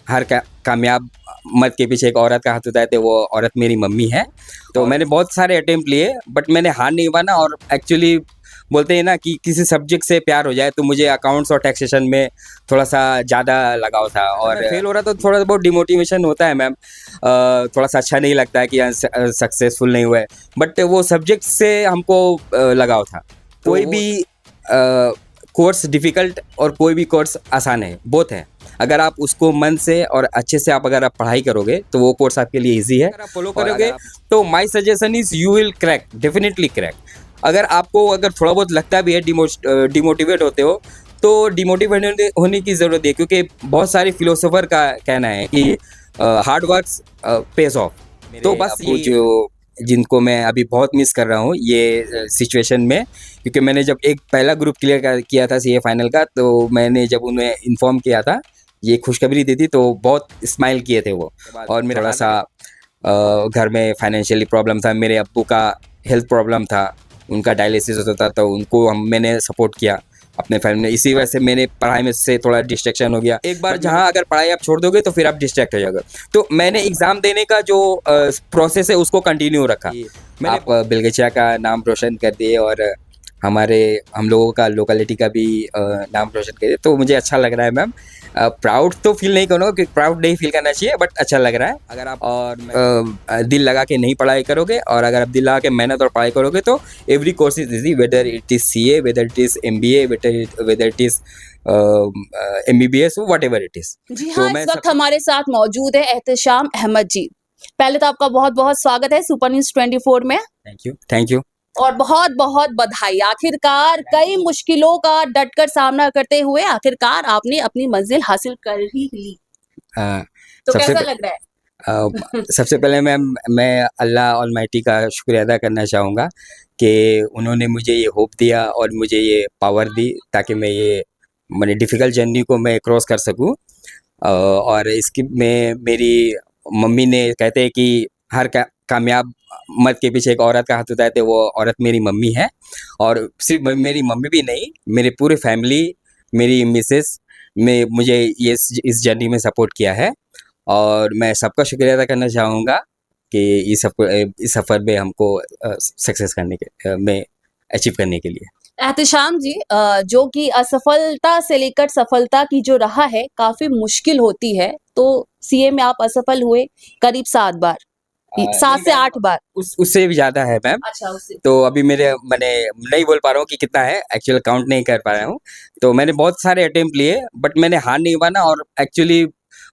हर कामयाब मर्द के पीछे एक औरत का हाथ होता है, तो वो औरत मेरी मम्मी है। तो मैंने बहुत सारे अटेम्प्ट लिए बट मैंने हार नहीं माना। और एक्चुअली बोलते हैं ना कि किसी सब्जेक्ट से प्यार हो जाए, तो मुझे अकाउंट्स और टैक्सेशन में थोड़ा सा ज़्यादा लगाव था। और फेल हो रहा तो थोड़ा बहुत डिमोटिवेशन होता है मैम, थोड़ा सा अच्छा नहीं लगता है कि सक्सेसफुल नहीं हुआ है। बट वो सब्जेक्ट से हमको लगाव था। कोई भी कोर्स डिफ़िकल्ट और कोई भी कोर्स आसान है, बोथ है। अगर आप उसको मन से और अच्छे से अगर आप पढ़ाई करोगे तो वो कोर्स आपके लिए इजी है। अगर आप फॉलो करोगे तो my suggestion is you will crack, definitely crack. अगर आपको अगर थोड़ा बहुत लगता भी है डिमोटिवेट होते हो, तो डिमोटिवेट होने की ज़रूरत है, क्योंकि बहुत सारे फिलोसोफर का कहना है कि हार्ड वर्क्स पेज ऑफ। तो बस ये जो जिनको मैं अभी बहुत मिस कर रहा हूँ ये सिचुएशन में, क्योंकि मैंने जब एक पहला ग्रुप क्लियर किया था सीए फाइनल का, तो मैंने जब उन्हें इन्फॉर्म किया था, ये खुशखबरी दी थी, तो बहुत स्माइल किए थे वो। और मेरा थोड़ा सा घर में फाइनेंशियली प्रॉब्लम था, मेरे अब्बू का हेल्थ प्रॉब्लम था, उनका डायलिसिस होता था, तो उनको मैंने सपोर्ट किया अपने फैमिली में। इसी वजह से मैंने पढ़ाई में से थोड़ा डिस्ट्रैक्शन हो गया। एक बार जहाँ अगर पढ़ाई आप छोड़ दोगे तो फिर आप डिस्ट्रैक्ट हो जाओगे। तो मैंने एग्ज़ाम देने का जो प्रोसेस है उसको कंटिन्यू रखा। आप बेलगछिया का नाम रोशन कर दिए और हम लोगों का लोकेलिटी का भी नाम रोशन कर दिए, तो मुझे अच्छा लग रहा है मैम। प्राउड तो फील नहीं करूँगा, क्योंकि प्राउड नहीं फील करना चाहिए, बट अच्छा लग रहा है। अगर आप और दिल लगा के नहीं पढ़ाई करोगे और अगर आप दिल लगा के मेहनत और पढ़ाई करोगे तो every course is easy, whether it is CA, whether it is MBA, whether it is MBBS, whatever it is. जी हाँ, इस वक्त हमारे साथ मौजूद है एहतेशाम अहमद जी। पहले तो आपका बहुत बहुत स्वागत है सुपर न्यूज़ 24 में। थैंक यू और बहुत बहुत बधाई। आखिरकार कई मुश्किलों का डटकर सामना करते हुए आखिरकार आपने अपनी मंजिल हासिल कर ही ली। तो कैसा लग रहा है? सबसे पहले मैं अल्लाह ऑलमाइटी का शुक्रिया अदा करना चाहूँगा कि उन्होंने मुझे ये होप दिया और मुझे ये पावर दी, ताकि मैं ये मैंने डिफ़िकल्ट जर्नी को मैं क्रॉस कर सकूँ। और इसकी में मेरी मम्मी ने कहते हैं कि हर कामयाब मर्द के पीछे एक औरत का हाथ होता है, तो वो औरत मेरी मम्मी है। और सिर्फ मेरी मम्मी भी नहीं, मेरे पूरे फैमिली, मेरी मिसेस में मुझे ये इस जर्नी में सपोर्ट किया है। और मैं सबका शुक्रिया अदा करना चाहूँगा कि इस सफ़र में हमको सक्सेस करने के में अचीव करने के लिए। एहतेशाम जी, जो कि असफलता से लेकर सफलता की जो राह है काफी मुश्किल होती है, तो सीए में आप असफल हुए करीब 7 बार, 7 से 8 बार। उससे भी ज़्यादा है मैम। अच्छा, उससे तो अभी मैंने नहीं बोल पा रहा हूँ कि कितना है, एक्चुअल काउंट नहीं कर पा रहा हूँ। तो मैंने बहुत सारे अटेम्प्ट लिए बट मैंने हार नहीं माना। और एक्चुअली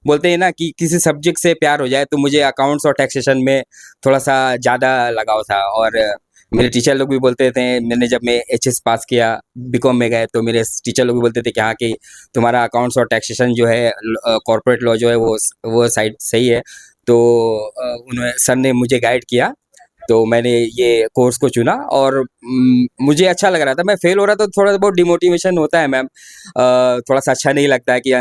बोलते हैं ना कि किसी सब्जेक्ट से प्यार हो जाए, तो मुझे अकाउंट्स और टैक्सेशन में थोड़ा सा ज़्यादा लगाव था। और मेरे टीचर लोग भी बोलते थे, मैंने जब मैं एचएस पास किया, बीकॉम में गए, तो मेरे टीचर लोग भी बोलते थे कि हाँ, कि तुम्हारा अकाउंट्स और टैक्सेशन जो है, कॉर्पोरेट लॉ जो है, वो साइड सही है। तो उन्होंने सर ने मुझे गाइड किया, तो मैंने ये कोर्स को चुना और मुझे अच्छा लग रहा था। मैं फेल हो रहा था तो थोड़ा बहुत डिमोटिवेशन होता है मैम, थोड़ा सा अच्छा नहीं लगता है कि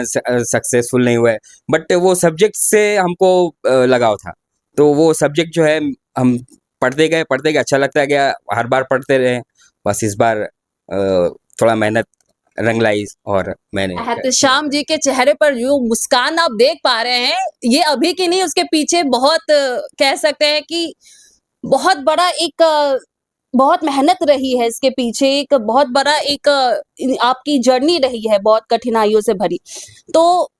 सक्सेसफुल नहीं हुआ है। बट वो सब्जेक्ट से हमको लगाव था, तो वो सब्जेक्ट जो है हम पढ़ते गए अच्छा लगता गया, हर बार पढ़ते रहे। बस इस बार थोड़ा मेहनत रंग लाई और मैंने। एहतेशाम जी के चेहरे पर जो मुस्कान आप देख पा रहे हैं, ये अभी की नहीं, उसके पीछे बहुत कह सकते हैं कि बहुत बड़ा एक बहुत मेहनत रही है इसके पीछे, एक बहुत बड़ा एक आपकी जर्नी रही है बहुत कठिनाइयों से भरी। तो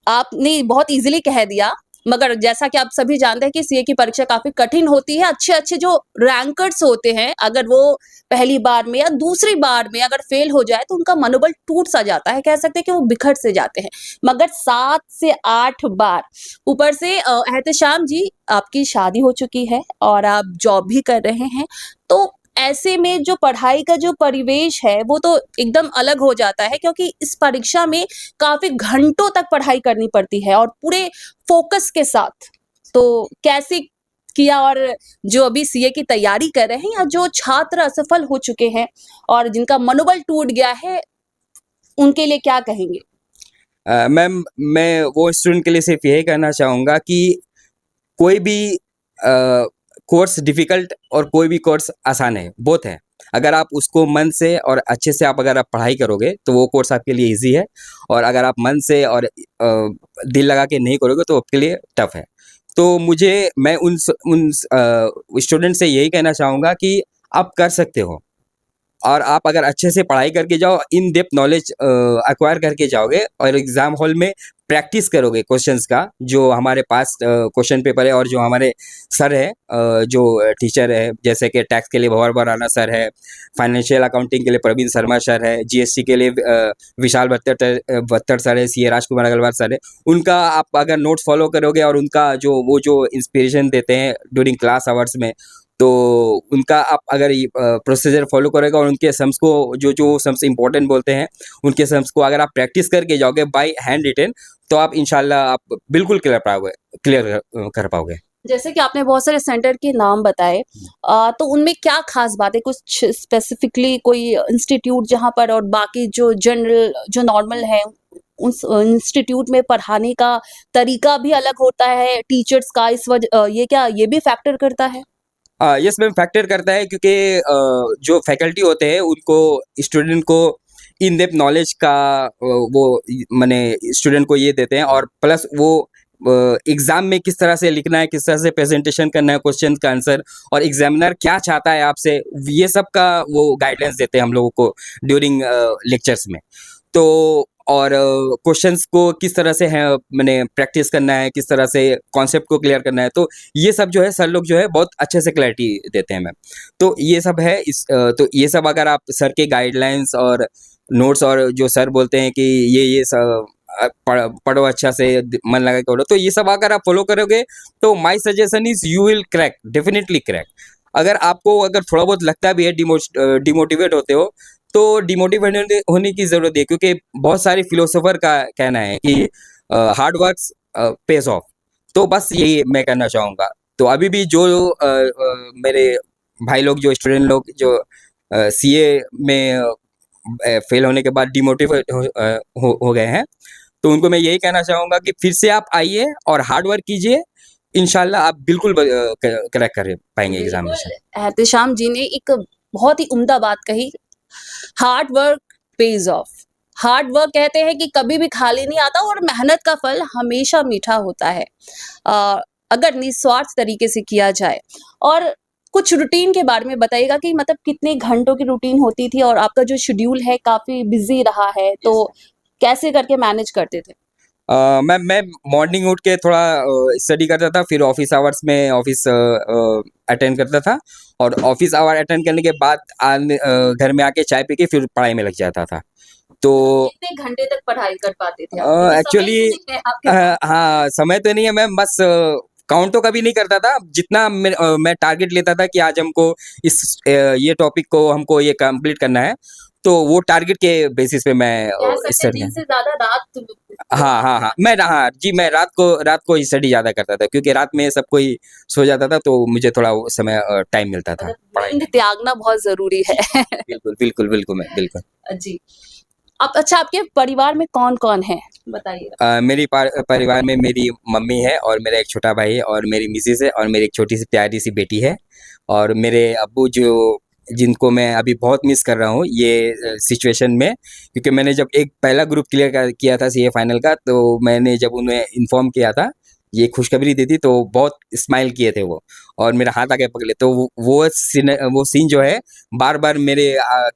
आपने बहुत इजीली कह दिया, मगर जैसा कि आप सभी जानते हैं कि सीए की परीक्षा काफी कठिन होती है। अच्छे-अच्छे जो रैंकर्स होते हैं, अगर वो पहली बार में या दूसरी बार में अगर फेल हो जाए तो उनका मनोबल टूट सा जाता है, कह सकते हैं कि वो बिखर से जाते हैं। मगर 7 से 8 बार, ऊपर से एहतेशाम जी आपकी शादी हो चुकी है और आप जॉब भी कर रहे हैं, तो ऐसे में जो पढ़ाई का जो परिवेश है वो तो एकदम अलग हो जाता है, क्योंकि इस परीक्षा में काफी घंटों तक पढ़ाई करनी पड़ती है और पूरे फोकस के साथ। तो कैसे किया? और जो अभी सीए की तैयारी कर रहे हैं या जो छात्र असफल हो चुके हैं और जिनका मनोबल टूट गया है, उनके लिए क्या कहेंगे? मैम, मैं वो स्टूडेंट के लिए सिर्फ यही कहना चाहूँगा कि कोई भी कोर्स डिफ़िकल्ट और कोई भी कोर्स आसान है, बोथ है। अगर आप उसको मन से और अच्छे से अगर आप पढ़ाई करोगे तो वो कोर्स आपके लिए ईज़ी है, और अगर आप मन से और दिल लगा के नहीं करोगे तो आपके लिए टफ़ है। तो मैं उन स्टूडेंट से यही कहना चाहूँगा कि आप कर सकते हो, और आप अगर अच्छे से पढ़ाई करके जाओ, इन डेप्थ नॉलेज एक्वायर करके जाओगे और एग्ज़ाम हॉल में प्रैक्टिस करोगे क्वेश्चंस का, जो हमारे पास क्वेश्चन पेपर है, और जो हमारे सर है, जो टीचर है, जैसे कि टैक्स के लिए भंवर राणा सर है, फाइनेंशियल अकाउंटिंग के लिए प्रवीण शर्मा सर है, जीएसटी के लिए विशाल बत्तर सर है, सीए राजकुमार अग्रवाल सर है। उनका आप अगर नोट्स फॉलो करोगे और उनका जो इंस्पिरेशन देते हैं ड्यूरिंग क्लास आवर्स में, तो उनका आप अगर प्रोसीजर फॉलो करेगा और उनके सम्स को जो सम्स इम्पोर्टेंट बोलते हैं, उनके सम्स को अगर आप प्रैक्टिस करके जाओगे बाय हैंड रिटन, तो आप इंशाल्लाह आप बिल्कुल क्लियर कर पाओगे। जैसे कि आपने बहुत सारे सेंटर के नाम बताए, तो उनमें क्या खास बात है? कुछ स्पेसिफिकली कोई इंस्टीट्यूट जहाँ पर, और बाकी जो जनरल जो नॉर्मल है उस इंस्टीट्यूट में पढ़ाने का तरीका भी अलग होता है टीचर्स का, इस वजह ये भी फैक्टर करता है? यस मैम, फैक्टर करता है, क्योंकि जो फैकल्टी होते हैं उनको स्टूडेंट को इन डेप्थ नॉलेज का वो माने स्टूडेंट को ये देते हैं, और प्लस वो एग्जाम में किस तरह से लिखना है, किस तरह से प्रेजेंटेशन करना है, क्वेश्चन का आंसर, और एग्जामिनर क्या चाहता है आपसे, ये सब का वो गाइडेंस देते हैं हम लोगों को ड्यूरिंग लेक्चर्स में। तो और क्वेश्चंस को किस तरह से है मैंने प्रैक्टिस करना है, किस तरह से कॉन्सेप्ट को क्लियर करना है, तो ये सब जो है सर लोग जो है बहुत अच्छे से क्लैरिटी देते हैं मैम। तो ये सब है तो ये सब अगर आप सर के गाइडलाइंस और नोट्स, और जो सर बोलते हैं कि ये सब पढ़ो अच्छा से, मन लगा के पढ़ो, तो ये सब अगर आप फॉलो करोगे तो my suggestion is you will crack, definitely crack. अगर थोड़ा बहुत लगता भी है, डिमोटिवेट होते हो, तो डिमोटिवेट होने की ज़रूरत है, क्योंकि बहुत सारे फिलोसोफर का कहना है कि हार्ड वर्क्स पेज ऑफ। तो बस यही मैं कहना चाहूँगा। तो अभी भी जो मेरे भाई लोग, जो स्टूडेंट लोग जो सीए में फेल होने के बाद डिमोटिवेट हो गए हैं, तो उनको मैं यही कहना चाहूँगा कि फिर से आप आइए और हार्ड वर्क कीजिए, इंशाल्लाह आप बिल्कुल क्रैक कर पाएंगे एग्जामिनेशन। एहतेशाम जी ने एक बहुत ही उम्दा बात कही, hard work page of. Hard work कहते हैं कि कभी भी खाली नहीं आता, और मेहनत का फल हमेशा मीठा होता है अगर निस्वार्थ तरीके से किया जाए। और कुछ रूटीन के बारे में बताइएगा कि मतलब कितने घंटों की रूटीन होती थी, और आपका जो शेड्यूल है काफी बिजी रहा है, तो कैसे करके मैनेज करते थे? मैं मॉर्निंग उठ के थोड़ा स्टडी करता था, फिर ऑफिस आवर्स में ऑफिस अटेंड करता था, और ऑफिस आवर अटेंड करने के बाद घर में आके चाय पी के फिर पढ़ाई में लग जाता था। तो कितने घंटे तक पढ़ाई कर पाते थे? एक्चुअली हाँ, समय तो नहीं है मैम, बस काउंट तो कभी नहीं करता था। जितना मैं टारगेट लेता था कि आज हमको ये टॉपिक को हमको ये कंप्लीट करना है, तो वो टारगेट के बेसिस पे मैं दिन से ज्यादा रात। हाँ, मैं रात को ही स्टडी ज़्यादा करता था, क्योंकि रात में सब कोई सो जाता था, तो मुझे थोड़ा वो समय टाइम मिलता था पढ़ाई में। त्यागना बहुत जरूरी है। बिल्कुल मैम, बिल्कुल। जी। अच्छा, आपके परिवार में कौन-कौन है? बताइए। मेरी परिवार में मेरी मम्मी है, और मेरा एक छोटा भाई है, और मेरी मिसेस है, और मेरी एक छोटी सी प्यारी सी बेटी है, और मेरे अब्बू जिनको मैं अभी बहुत मिस कर रहा हूँ ये सिचुएशन में, क्योंकि मैंने जब एक पहला ग्रुप क्लियर किया था सीए फाइनल का, तो मैंने जब उन्हें इन्फॉर्म किया था, ये खुशखबरी दी थी, तो बहुत स्माइल किए थे वो, और मेरा हाथ आगे पकड़े। तो वो सीन जो है बार-बार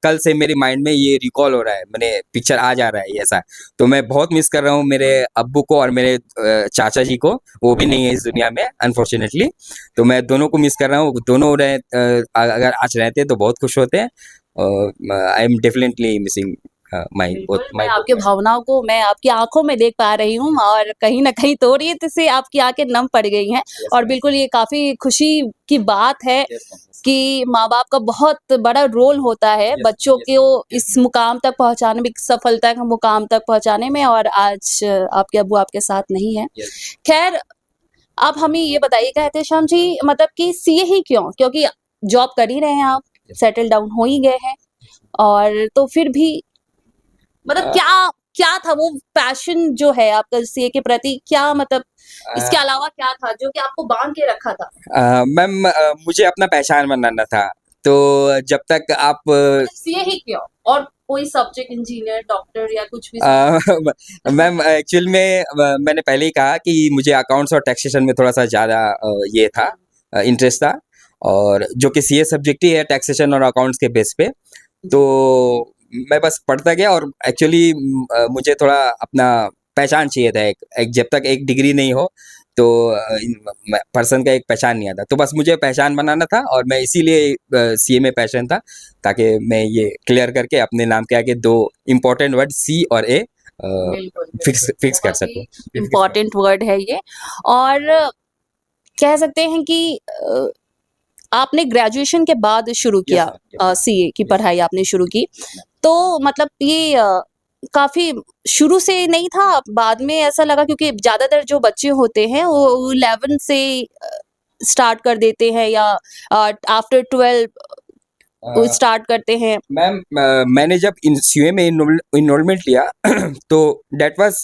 कल से मेरे माइंड में ये रिकॉल हो रहा है, मैंने पिक्चर आ जा रहा है ऐसा। तो मैं बहुत मिस कर रहा हूँ मेरे अब्बू को और मेरे चाचा जी को, वो भी नहीं है इस दुनिया में अनफॉर्चुनेटली। तो मैं दोनों को मिस कर रहा हूँ। दोनों अगर आज रहते तो बहुत खुश होते हैं। आई एम डेफिनेटली मिसिंग मैं आपके भावनाओं को मैं आपकी आंखों में देख पा रही हूँ, और कहीं ना कहीं तोड़िए से आपकी आंखें नम पड़ गई हैं। और बिल्कुल ये काफी खुशी की बात है कि माँ बाप का बहुत बड़ा रोल होता है बच्चों को इस मुकाम तक पहुंचाने में, सफलता के मुकाम तक पहुंचाने में, और आज आपके अब्बू आपके साथ नहीं है। खैर, आप हमें ये बताइएगा एहतेशाम जी, मतलब कि सीए ही क्यों? क्योंकि जॉब कर ही रहे हैं आप, सेटल डाउन हो ही गए हैं, और तो फिर भी मतलब क्या था वो पैशन जो है आपका सीए के प्रति? क्या मतलब इसके अलावा क्या था जो कि आपको बांध के रखा था? मैम मुझे अपना पहचान बनाना था, तो जब तक आप सीए ही क्यों, और कोई सब्जेक्ट इंजीनियर, डॉक्टर या कुछ भी? मैम एक्चुअल में मैंने पहले ही कहा कि मुझे अकाउंट्स और टैक्सेशन में थोड़ा सा ज़्यादा ये था, इंटरेस्ट था, और जो कि सीए सब्जेक्ट ही है टैक्सेशन और अकाउंट्स के बेस पे। तो मैं बस पढ़ता गया, और एक्चुअली मुझे थोड़ा अपना पहचान चाहिए था, एक जब तक एक डिग्री नहीं हो तो पर्सन का एक पहचान नहीं आता, तो बस मुझे पहचान बनाना था, और मैं इसीलिए सीए में पैशन था, ताकि मैं ये क्लियर करके अपने नाम के आगे दो इम्पोर्टेंट वर्ड सी और ए फिक्स कर सकूं। इम्पोर्टेंट वर्ड है ये। और कह सकते हैं कि आपने ग्रेजुएशन के बाद शुरू किया, सीए की पढ़ाई आपने शुरू की, तो मतलब ये काफी शुरू से नहीं था, बाद में ऐसा लगा? क्योंकि ज्यादातर जो बच्चे होते हैं वो 11 से स्टार्ट कर देते हैं, या आफ्टर 12 वो स्टार्ट करते हैं। मैम मैंने जब सीए में इनरोलमेंट लिया तो डेट वाज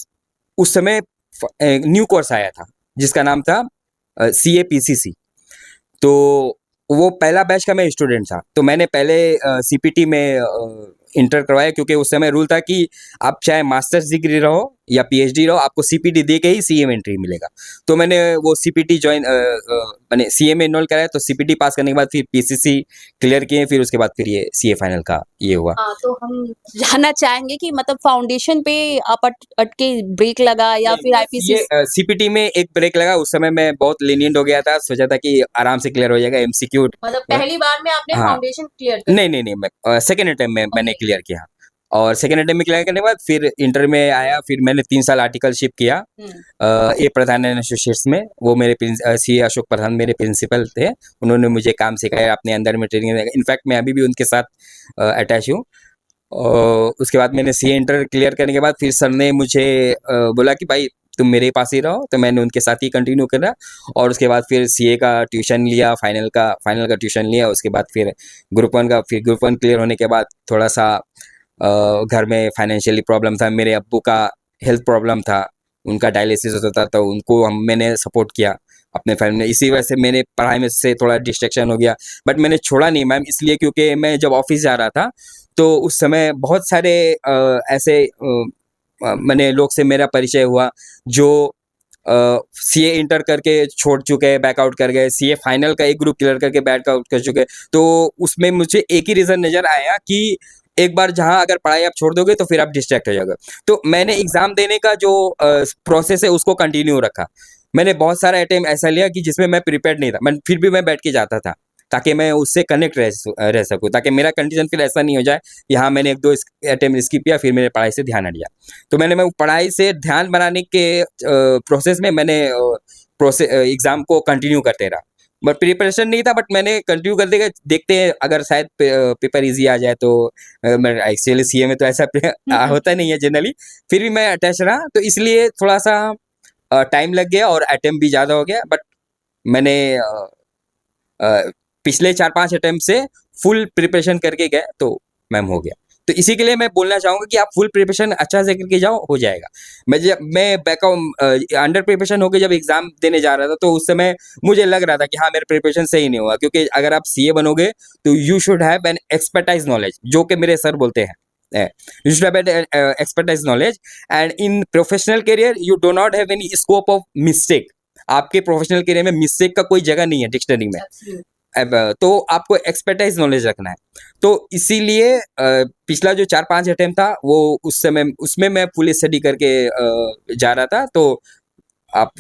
उस समय न्यू कोर्स आया था जिसका नाम था सीए पीसीसी। तो वो पहला बैच का मैं स्टूडेंट था, तो मैंने पहले सीपीटी में इंटर करवाया, क्योंकि उस समय रूल था कि आप चाहे मास्टर्स डिग्री रहो या पीएचडी रहो, आपको सीपीटी दे के ही सीए में एंट्री मिलेगा। तो मैंने वो सीपीटी मैंने सीए में इनरोल कराया, तो सीपीटी पास करने के बाद फिर पीसीसी क्लियर किए, फिर उसके बाद फिर ये सीए फाइनल का ये हुआ। तो हम जानना चाहेंगे कि मतलब फाउंडेशन पे आप अटके ब्रेक लगा, या फिर आईपीसी? सीपीटी में एक ब्रेक लगा, उस समय मैं बहुत lenient हो गया था, सोचा था कि आराम से क्लियर हो जाएगा एमसीक्यू। मतलब पहली बार में आपने हाँ। फाउंडेशन क्लियर कर? नहीं, मैं सेकेंड अटेम्प्ट में मैंने क्लियर किया, और सेकेंड अटेम्प्ट में क्लियर करने के बाद फिर इंटर में आया, फिर मैंने 3 साल आर्टिकलशिप किया ए प्रधान एसोसिएट्स में। वो मेरे सी अशोक प्रधान मेरे प्रिंसिपल थे, उन्होंने मुझे काम सिखाया, अपने अंदर में ट्रेनिंग। इनफैक्ट मैं अभी भी उनके साथ अटैच हूँ। और उसके बाद मैंने सीए इंटर क्लियर करने के बाद फिर सर ने मुझे बोला कि भाई तुम मेरे पास ही रहो, तो मैंने उनके साथ ही कंटिन्यू करा, और उसके बाद फिर सीए का ट्यूशन लिया, फाइनल का ट्यूशन लिया। उसके बाद फिर ग्रुप 1 क्लियर होने के बाद थोड़ा सा घर में फाइनेंशियली प्रॉब्लम था, मेरे अब्बू का हेल्थ प्रॉब्लम था, उनका डायलिसिस होता था, तो उनको मैंने सपोर्ट किया अपने फैमिली में। इसी वजह से मैंने पढ़ाई में से थोड़ा डिस्ट्रैक्शन हो गया, बट मैंने छोड़ा नहीं मैम, इसलिए क्योंकि मैं जब ऑफिस जा रहा था तो उस समय बहुत सारे ऐसे मैंने लोग से मेरा परिचय हुआ जो सीए इंटर करके छोड़ चुके, बैकआउट कर गए, सीए फाइनल का एक ग्रुप क्लियर करके बैकआउट कर चुके। तो उसमें मुझे एक ही रीज़न नज़र आया कि एक बार जहाँ अगर पढ़ाई आप छोड़ दोगे तो फिर आप डिस्ट्रैक्ट हो जाओगे। तो मैंने एग्ज़ाम देने का जो प्रोसेस है उसको कंटिन्यू रखा। मैंने बहुत सारा अटेम्प्ट ऐसा लिया कि जिसमें मैं प्रिपेयर्ड नहीं था, मैं फिर भी मैं बैठ के जाता था, ताकि मैं उससे कनेक्ट रह सकूँ, ताकि मेरा कंडीशन फिर ऐसा नहीं हो जाए कि हाँ मैंने 1-2 अटेम्प्ट स्किप किया, फिर मेरे पढ़ाई से ध्यान हट गया। तो मैं पढ़ाई से ध्यान बनाने के प्रोसेस में मैंने एग्ज़ाम को कंटिन्यू करते रहा। बट प्रिपरेशन नहीं था, बट मैंने कंटिन्यू करते गए, देखते हैं अगर शायद पेपर ईजी आ जाए। तो मैं एक्चुअली सीए में तो ऐसा होता नहीं है जनरली, फिर भी मैं अटैच रहा, तो इसलिए थोड़ा सा टाइम लग गया और अटेम्प्ट भी ज़्यादा हो गया। बट मैंने पिछले 4-5 अटेम्प्ट से फुल प्रिपरेशन करके गए, तो मैम हो गया। तो इसी के लिए मैं बोलना चाहूँगा कि आप फुल प्रिपरेशन अच्छा से करके जाओ, हो जाएगा। मैं अंडर प्रिपरेशन होकर जब एग्ज़ाम देने जा रहा था, तो उस समय मुझे लग रहा था कि हाँ मेरा प्रिपरेशन सही नहीं हुआ, क्योंकि अगर आप सीए बनोगे तो you should have an expertise knowledge, जो कि मेरे सर बोलते हैं, you should have an expertise knowledge, and in professional career you do not have any scope of mistake. आपके प्रोफेशनल करियर में मिस्टेक का कोई जगह नहीं है डिक्शनरी में। तो आपको एक्सपर्टाइज नॉलेज रखना है। तो इसीलिए पिछला जो 4-5 अटेम्प्ट था वो उस समय उसमें मैं फुल स्टडी करके जा रहा था। तो आप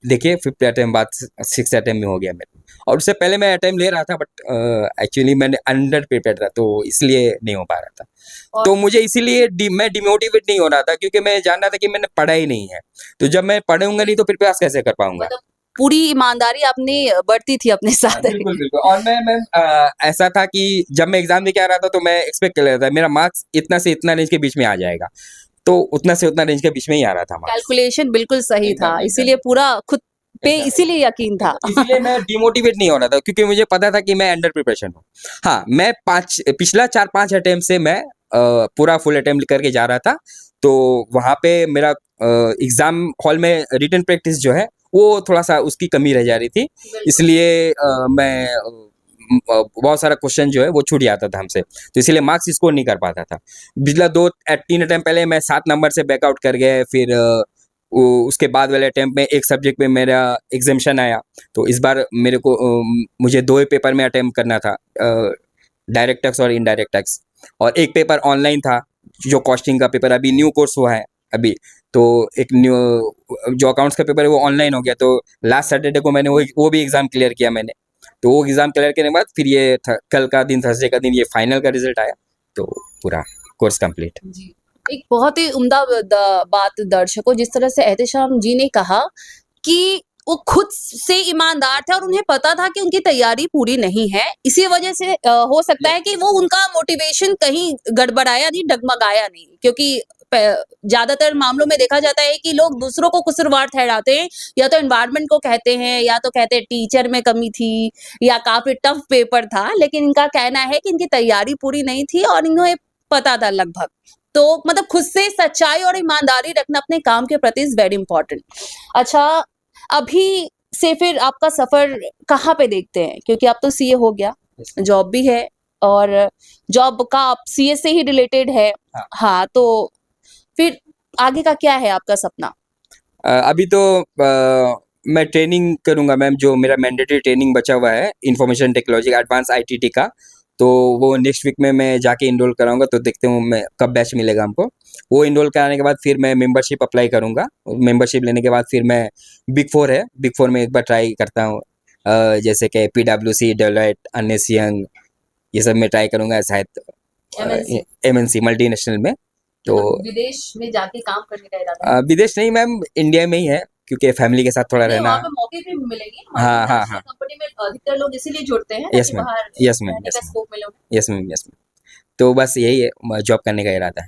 देखिए 5th अटेम्प्ट बाद 6th अटेम्प्ट में हो गया मेरा, और उससे पहले मैं अटेम्प्ट ले रहा था, बट एक्चुअली मैंने अंडर प्रिपेयर्ड था, तो इसलिए नहीं हो पा रहा था। तो मुझे इसीलिए मैं डिमोटिवेट नहीं हो रहा था, क्योंकि मैं जान रहा था कि मैंने पढ़ा ही नहीं है, तो जब मैं पढ़ूंगा नहीं तो फिर प्रयास कैसे कर पाऊंगा। पूरी ईमानदारी आपने बरती थी अपने साथ। बिल्कुल। और मैं ऐसा था कि जब मैं एग्जाम देके आ रहा था तो मैं एक्सपेक्ट कर रहा था मेरा मार्क्स इतना से इतना रेंज के बीच में आ जाएगा, तो उतना से उतना रेंज के बीच में ही आ रहा था। कैलकुलेशन बिल्कुल सही था, इसीलिए पूरा खुद पे इसीलिए यकीन था। इसलिए मैं डिमोटिवेट नहीं हो रहा था, क्योंकि मुझे पता था कि मैं अंडर प्रिपरेशन हूँ। हाँ, मैं पिछला 4-5 अटेम्प्ट से मैं पूरा फुल अटेम्प्ट करके जा रहा था, तो वहाँ पे मेरा एग्जाम हॉल में रिटन प्रैक्टिस जो है वो थोड़ा सा उसकी कमी रह जा रही थी, इसलिए मैं बहुत सारा क्वेश्चन जो है वो छूट जाता था हमसे, तो इसीलिए मार्क्स स्कोर नहीं कर पाता था। पिछला 2-3 अटेम्प्ट पहले मैं 7 नंबर से बैकआउट कर गया, फिर उसके बाद वाले अटेम्प्ट में एक सब्जेक्ट में मेरा एग्जामिशन आया, तो इस बार मेरे को मुझे 2 ही पेपर में अटेम्प्ट करना था, डायरेक्ट टैक्स और इनडायरेक्ट टैक्स, और एक पेपर ऑनलाइन था जो कॉस्टिंग का पेपर, अभी न्यू कोर्स हुआ है अभी, तो एक न्यू जो अकाउंट्स का पेपर है वो ऑनलाइन हो गया, तो लास्ट सैटरडे को मैंने वो भी एग्ज़ाम क्लियर किया मैंने। तो वो एग्ज़ाम क्लियर करने के बाद फिर ये कल का दिन, थर्सडे का दिन, ये फाइनल का रिजल्ट आया, तो पूरा कोर्स कंप्लीट। जी। एक बहुत ही उम्दा बात दर्शकों, जिस तरह से एहतेशाम जी ने कहा कि वो खुद से ईमानदार थे और उन्हें पता था कि उनकी तैयारी पूरी नहीं है, इसी वजह से हो सकता है कि वो उनका मोटिवेशन कहीं गड़बड़ाया नहीं, डगमगाया नहीं, क्योंकि ज्यादातर मामलों में देखा जाता है कि लोग दूसरों को कसूरवार ठहराते हैं, या तो एनवायरनमेंट को कहते हैं, या तो कहते हैं टीचर में कमी थी, या काफी टफ पेपर था, लेकिन इनका कहना है कि इनकी तैयारी पूरी नहीं थी और इन्हें पता था लगभग। तो मतलब खुद से सच्चाई और ईमानदारी रखना अपने काम के प्रति इज वेरी इंपॉर्टेंट। अच्छा, अभी से फिर आपका सफर कहाँ पे देखते हैं, क्योंकि आप तो सीए हो गया, जॉब भी है, और जॉब का आप सीए से ही रिलेटेड है। हाँ, तो फिर आगे का क्या है आपका सपना? अभी तो मैं ट्रेनिंग करूँगा मैम, जो मेरा मैंडेटरी ट्रेनिंग बचा हुआ है इंफॉर्मेशन टेक्नोलॉजी एडवांस आईटीटी का, तो वो नेक्स्ट वीक में मैं जाके इनरोल कराऊंगा, तो देखते हूँ मैं कब बैच मिलेगा हमको। वो इनरोल कराने के बाद फिर मैं मेंबरशिप अप्लाई करूँगा, मेंबरशिप लेने के बाद फिर मैं बिग 4 है, बिग 4 में एक बार ट्राई करता हूँ, जैसे कि PwC, डेलॉयट, अर्नेस्ट यंग, ये सब में ट्राई करूँगा, शायद MNC मल्टीनेशनल में। तो विदेश में जाके काम करने का इरादा है? विदेश नहीं मैम, इंडिया में ही है, क्योंकि फैमिली के साथ थोड़ा नहीं, रहना। वहाँ पे मौके भी मिलेंगे। हाँ, हाँ, हाँ। कंपनी में अधिकतर लोग इसीलिए जुड़ते हैं यस कि मैम, बाहर यस मैम, रहने यस का मैम, स्कोप मिले उन्हें। Yes ma'am, yes ma'am. तो बस यही है, जॉब करने का इरादा है।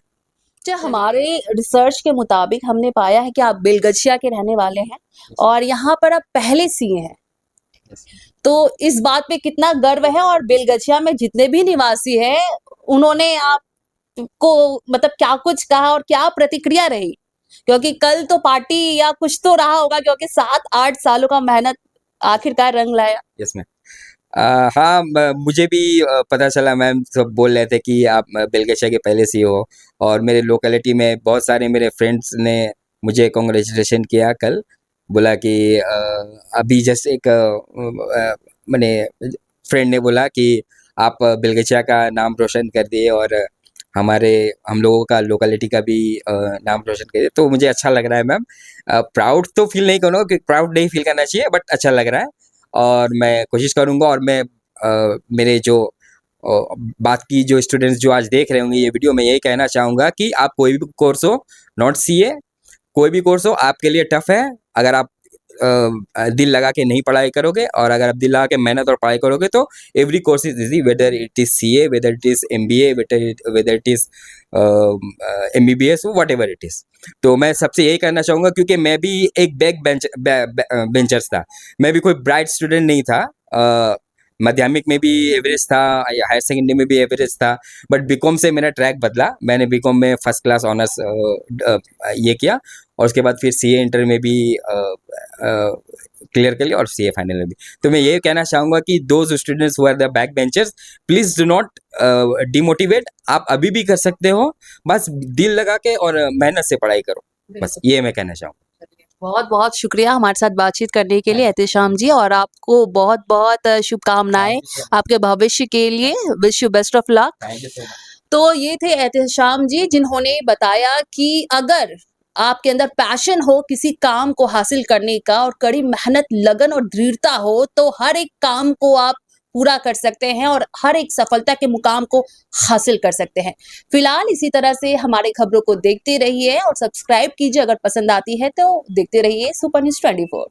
अच्छा, हमारे रिसर्च के मुताबिक हमने पाया है कि आप बेलगछिया के रहने वाले हैं और यहाँ पर आप पहले सीए हैं, तो इस बात पे कितना गर्व है, और बेलगछिया में जितने भी निवासी हैं उन्होंने आपको मतलब क्या कुछ कहा और क्या प्रतिक्रिया रही, क्योंकि कल तो पार्टी या कुछ तो रहा होगा, क्योंकि 7-8 सालों का मेहनत आखिरकार रंग लाया। Yes ma'am. हाँ, मुझे भी पता चला मैम, सब बोल रहे थे कि आप बेलगछिया के पहले से हो, और मेरे लोकेलिटी में बहुत सारे मेरे फ्रेंड्स ने मुझे कॉन्ग्रेचुलेशन किया कल, बोला कि अभी जस्ट एक मैंने फ्रेंड ने बोला कि आप बेलगछिया का नाम रोशन कर दिए और हम लोगों का लोकेलिटी का भी नाम रोशन कर दिए, तो मुझे अच्छा लग रहा है मैम। प्राउड तो फील नहीं करूँगा, क्योंकि प्राउड नहीं फील करना चाहिए, बट अच्छा लग रहा है, और मैं कोशिश करूँगा, और मैं मेरे जो बाकी जो स्टूडेंट्स जो आज देख रहे होंगे ये वीडियो, मैं यही कहना चाहूँगा कि आप कोई भी कोर्स हो, नॉट सीए, कोई भी कोर्स हो आपके लिए टफ है, अगर आप दिल लगा के नहीं पढ़ाई करोगे, और अगर आप दिल लगा के मेहनत और पढ़ाई करोगे, तो every course is easy, whether it is CA, whether it is MBA, weather it is MBBS, what ever it is. तो मैं सबसे यही कहना चाहूँगा, क्योंकि मैं भी एक बेंचर्स था, मैं भी कोई ब्राइट स्टूडेंट नहीं था, माध्यमिक में भी एवरेज था, हायर सेकेंडरी में भी एवरेज था, बट बीकॉम से मेरा ट्रैक बदला, मैंने बीकॉम में फर्स्ट क्लास ऑनर्स ये किया, और उसके बाद फिर सीए इंटर में भी क्लियर कर लिया, और सीए फाइनल में भी। तो मैं ये कहना चाहूँगा कि those students who are the back benchers, please do not demotivate, आप अभी भी कर सकते हो, बस दिल लगा के और मेहनत से पढ़ाई करो, बस ये मैं कहना चाहूँगा। बहुत बहुत शुक्रिया हमारे साथ बातचीत करने के लिए एहतेशाम जी, और आपको बहुत बहुत शुभकामनाएं आपके भविष्य के लिए। Wish you best of luck. Thank you so much. तो ये थे एहतेशाम जी, जिन्होंने बताया कि अगर आपके अंदर पैशन हो किसी काम को हासिल करने का, और कड़ी मेहनत, लगन और दृढ़ता हो, तो हर एक काम को आप पूरा कर सकते हैं और हर एक सफलता के मुकाम को हासिल कर सकते हैं। फिलहाल इसी तरह से हमारे खबरों को देखते रहिए और सब्सक्राइब कीजिए, अगर पसंद आती है तो देखते रहिए सुपर न्यूज़ 24।